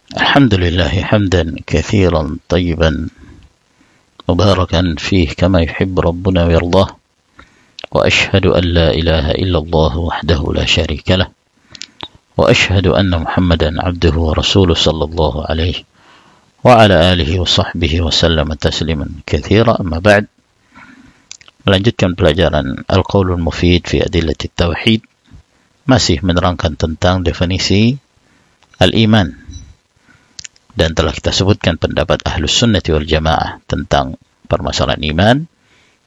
الحمد لله حمدا كثيرا طيبا مباركا فيه كما يحب ربنا ويرضاه، وأشهد أن لا إله إلا الله وحده لا شريك له، وأشهد أن محمدا عبده ورسوله صلى الله عليه وعلى آله وصحبه وسلم تسليما كثيرا. أما بعد، melanjutkan pelajaran Al-Qaulul Mufid fi Adillatit Tauhid, masih menerangkan tentang definisi al-iman, dan telah kita sebutkan pendapat Ahlus Sunnati wal Jamaah tentang permasalahan iman,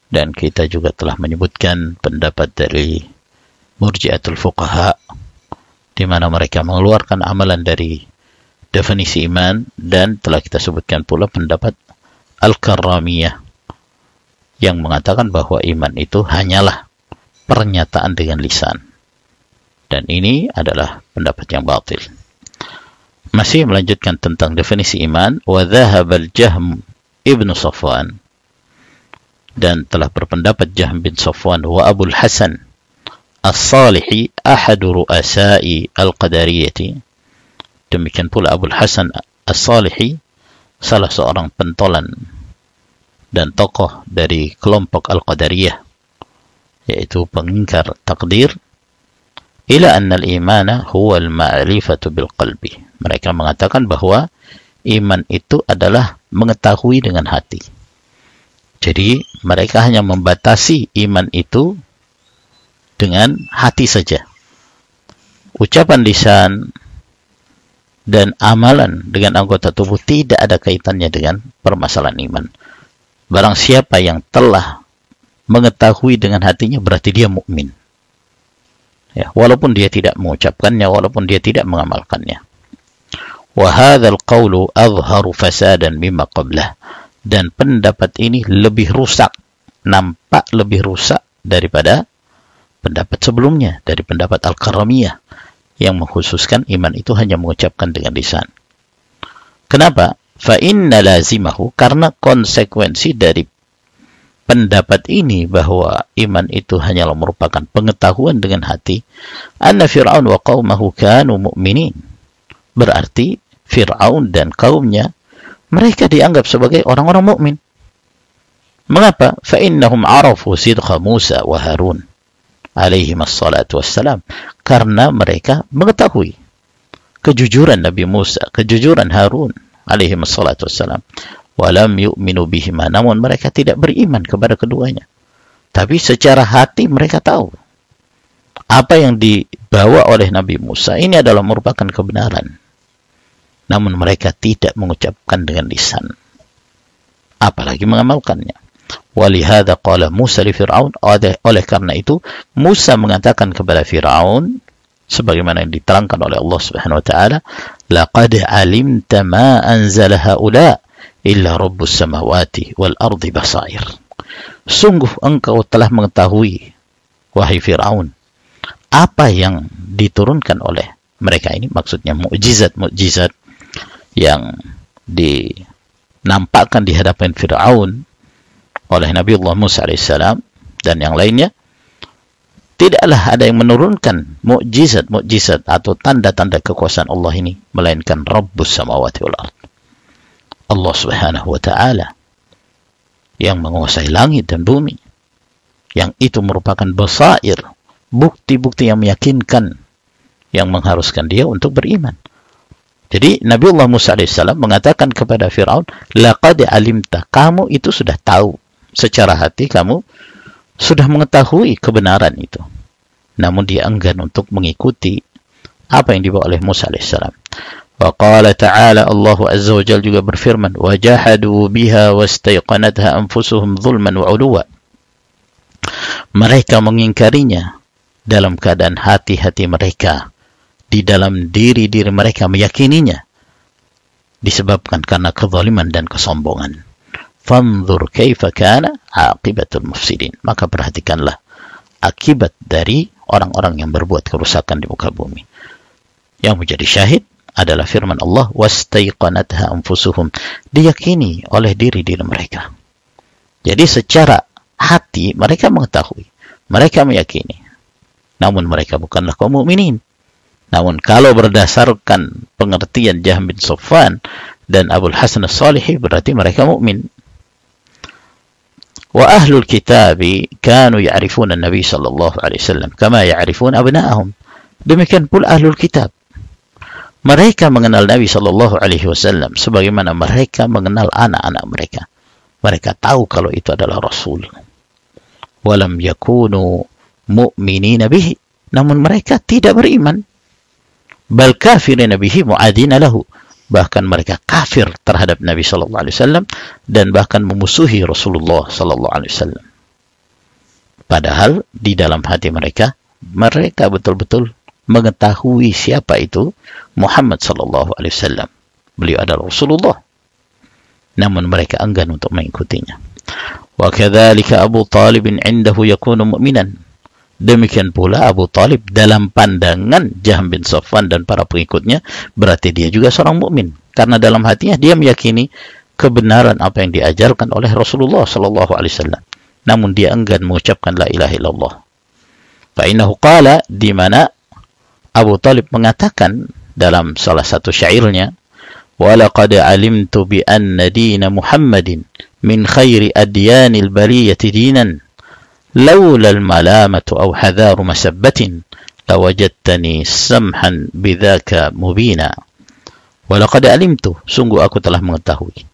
dan kita juga telah menyebutkan pendapat dari Murji'atul Fuqaha, di mana mereka mengeluarkan amalan dari definisi iman, dan telah kita sebutkan pula pendapat Al-Karramiyah yang mengatakan bahwa iman itu hanyalah pernyataan dengan lisan, dan ini adalah pendapat yang batil. Masih melanjutkan tentang definisi iman, wa dhahabal Jahm ibn Safwan, dan telah berpendapat Jahm bin Safwan wa Abul Hasan As-Salihi ahadu ru'asai al-qadariyati, demikian pula Abul Hasan As-Salihi, salah seorang pentolan dan tokoh dari kelompok Al-Qadariyah, yaitu pengingkar takdir, ila anna al-imana huwa al-ma'rifatu bil qalbi. Mereka mengatakan bahwa iman itu adalah mengetahui dengan hati. Jadi mereka hanya membatasi iman itu dengan hati saja. Ucapan lisan dan amalan dengan anggota tubuh tidak ada kaitannya dengan permasalahan iman. Barang siapa yang telah mengetahui dengan hatinya, berarti dia mukmin. Ya, walaupun dia tidak mengucapkannya, walaupun dia tidak mengamalkannya. Wa hadzal qawlu azharu fasadan mimma qablah. Dan pendapat ini lebih rusak, nampak lebih rusak daripada pendapat sebelumnya, dari pendapat Al-Karramiyah yang mengkhususkan iman itu hanya mengucapkan dengan lisan. Kenapa? Fa inna lazimahu, karena konsekuensi dari pendapat ini bahwa iman itu hanyalah merupakan pengetahuan dengan hati, anna Fir'aun wa qaumahu kanu mu'minin. Berarti Fir'aun dan kaumnya, mereka dianggap sebagai orang-orang mukmin. Mengapa? Fa innahum arafu sidqa Musa wa Harun alaihi wassalatu wassalam, karena mereka mengetahui kejujuran Nabi Musa, kejujuran Harun alaihi wassalatu wassalam. Walam yu'minu bihima, namun mereka tidak beriman kepada keduanya. Tapi secara hati mereka tahu apa yang dibawa oleh Nabi Musa ini adalah merupakan kebenaran. Namun mereka tidak mengucapkan dengan lisan, apalagi mengamalkannya. Walihada qala Musa li Fir'aun, oleh karena itu Musa mengatakan kepada Fir'aun, sebagaimana yang diterangkan oleh Allah Subhanahu wa taala, laqad alimta ma anzala haula illa rabbus samawati wal ardi basair. Sungguh engkau telah mengetahui, wahai Fir'aun, apa yang diturunkan oleh mereka ini, maksudnya mukjizat-mukjizat yang dinampakkan di hadapan Fir'aun oleh Nabi Allah Musa alaihissalam dan yang lainnya. Tidaklah ada yang menurunkan mukjizat-mukjizat atau tanda-tanda kekuasaan Allah ini, melainkan Rabbus samawati wal ard, Allah Subhanahu wa taala, yang menguasai langit dan bumi, yang itu merupakan basair, bukti-bukti yang meyakinkan, yang mengharuskan dia untuk beriman. Jadi Nabi Allah Musa alaihissalam mengatakan kepada Fir'aun, laqad alimta, kamu itu sudah tahu, secara hati kamu sudah mengetahui kebenaran itu, namun dia enggan untuk mengikuti apa yang dibawa oleh Musa alaihissalam. Wa qala ta'ala, Allah azza wa jalla juga berfirman, wa jahadu biha wastaiqanatha anfusuhum zulman wa 'uluwa. Mereka mengingkarinya dalam keadaan hati-hati mereka, di dalam diri-diri mereka meyakininya, disebabkan karena kezaliman dan kesombongan. Fanzur kaifa kana aqibatul mufsidin. Maka perhatikanlah akibat dari orang-orang yang berbuat kerusakan di muka bumi. Yang menjadi syahid adalah firman Allah, wastaiqanatha anfusuhum, diyakini oleh diri-diri mereka. Jadi secara hati mereka mengetahui, mereka meyakini, namun mereka bukanlah kaum mukminin. Namun kalau berdasarkan pengertian Jahm bin Safwan dan Abul Hasan As-Salihi, berarti mereka mukmin. Wa ahlul kitabi kanu ya'rifuna Nabi sallallahu alaihi wasallam kama ya'rifuna abna'ahum. Demikian pula ahlul kitab. Mereka mengenal Nabi sallallahu alaihi wasallam sebagaimana mereka mengenal anak-anak mereka. Mereka tahu kalau itu adalah Rasul. Walam yakunu mu'minina bihi. Namun mereka tidak beriman. Bal kafirina bihi mu'adina lahu. Bahkan mereka kafir terhadap Nabi sallallahu alaihi wasallam dan bahkan memusuhi Rasulullah sallallahu alaihi wasallam. Padahal di dalam hati mereka betul-betul mengetahui siapa itu Muhammad sallallahu alaihi wasallam. Beliau adalah Rasulullah. Namun mereka enggan untuk mengikutinya. Wa kadzalika Abu Talib indahu yakunu mu'minan. Demikian pula Abu Talib dalam pandangan Jahm bin Safwan dan para pengikutnya, berarti dia juga seorang mukmin karena dalam hatinya dia meyakini kebenaran apa yang diajarkan oleh Rasulullah sallallahu alaihi wasallam. Namun dia enggan mengucapkan la ilaha illallah. Fa innahu qala, di mana Abu Talib mengatakan dalam salah satu syairnya, wa laqad alimtu bi anna dina Muhammadin min khairi adyanil bariyati dinan laula al-malamatu aw hadharu masabbatin lawajadtani samhan bidzaka mubina. Wa laqad alimtu, sungguh aku telah mengetahui,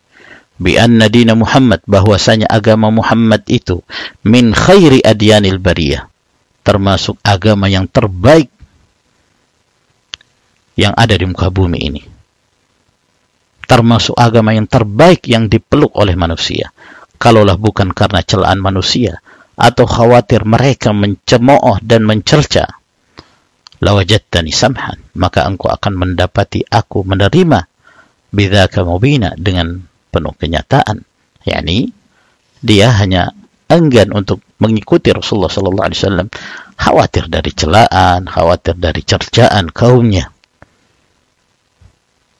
bi anna dina Muhammad, bahwasanya agama Muhammad itu min khairi adyanil bariyah, termasuk agama yang terbaik yang ada di muka bumi ini, termasuk agama yang terbaik yang dipeluk oleh manusia. Kalaulah bukan karena celaan manusia atau khawatir mereka mencemooh dan mencerca, lawajadtani samhan, maka engkau akan mendapati aku menerima bidzaka mubina, dengan penuh kenyataan. yakni dia hanya enggan untuk mengikuti Rasulullah sallallahu alaihi wasallam, khawatir dari celaan, khawatir dari cercaan kaumnya,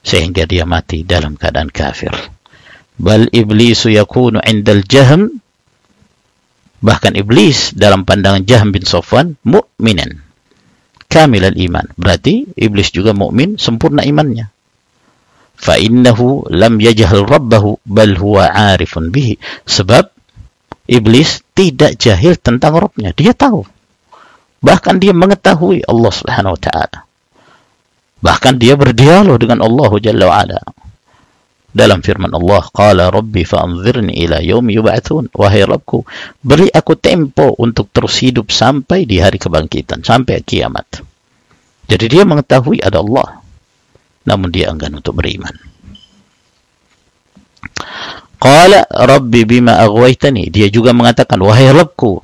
sehingga dia mati dalam keadaan kafir. Bal iblisu yakunu indal Jahm, bahkan iblis dalam pandangan Jahm bin Safwan mu'minan kamilal iman, berarti iblis juga mukmin sempurna imannya. Fa innahu lam yajhal rabbahu bal huwa 'arifun bihi, sebab iblis tidak jahil tentang Rabbnya, dia tahu, bahkan dia mengetahui Allah Subhanahu wa taala. Bahkan dia berdialog dengan Allah Jalla wa Ala. Dalam firman Allah, qala rabbi fa'anzirni ila yaumi yub'atsun, wahai Rabbku, beri aku tempo untuk terus hidup sampai di hari kebangkitan, sampai kiamat. Jadi dia mengetahui ada Allah, namun dia enggan untuk beriman. Qala rabbi bima aghwaytani, dia juga mengatakan, wahai Rabbku,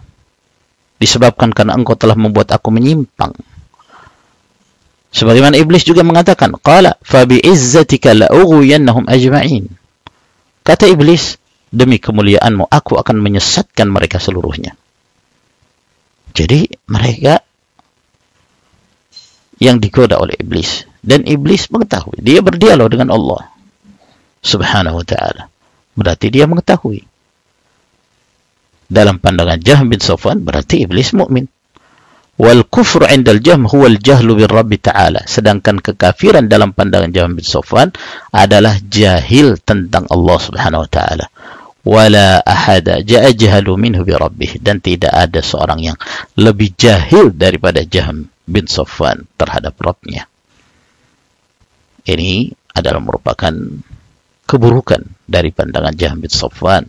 disebabkan karena engkau telah membuat aku menyimpang. Sebagaimana iblis juga mengatakan, qala fa bi'izzatika la'ughwiyannahum ajma'in. Kata iblis, demi kemuliaanmu aku akan menyesatkan mereka seluruhnya. Jadi mereka yang digoda oleh iblis, dan iblis mengetahui, dia berdialog dengan Allah Subhanahu wa taala. Berarti dia mengetahui. Dalam pandangan Jahm bin Safwan berarti iblis mukmin. Wal kufru 'indal Jahm huwa al-jahlu bir Rabb ta'ala. Sedangkan kekafiran dalam pandangan Jahm bin Safwan adalah jahil tentang Allah Subhanahu wa taala. Wala ahada ja'ajhalu minhu bi rabbih, dan tidak ada seorang yang lebih jahil daripada Jahm bin Safwan terhadap Rabbnya. Ini adalah merupakan keburukan dari pandangan Jahm bin Safwan,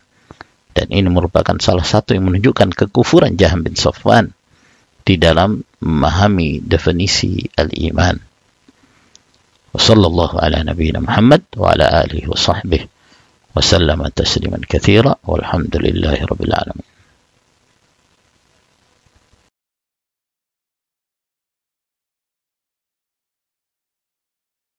dan ini merupakan salah satu yang menunjukkan kekufuran Jahm bin Safwan di dalam memahami definisi al-iman. Wa sallallahu ala nabiyyina Muhammad wa ala alihi wa sahbihi wa sallama tasliman katsira walhamdulillahi rabbil alamin.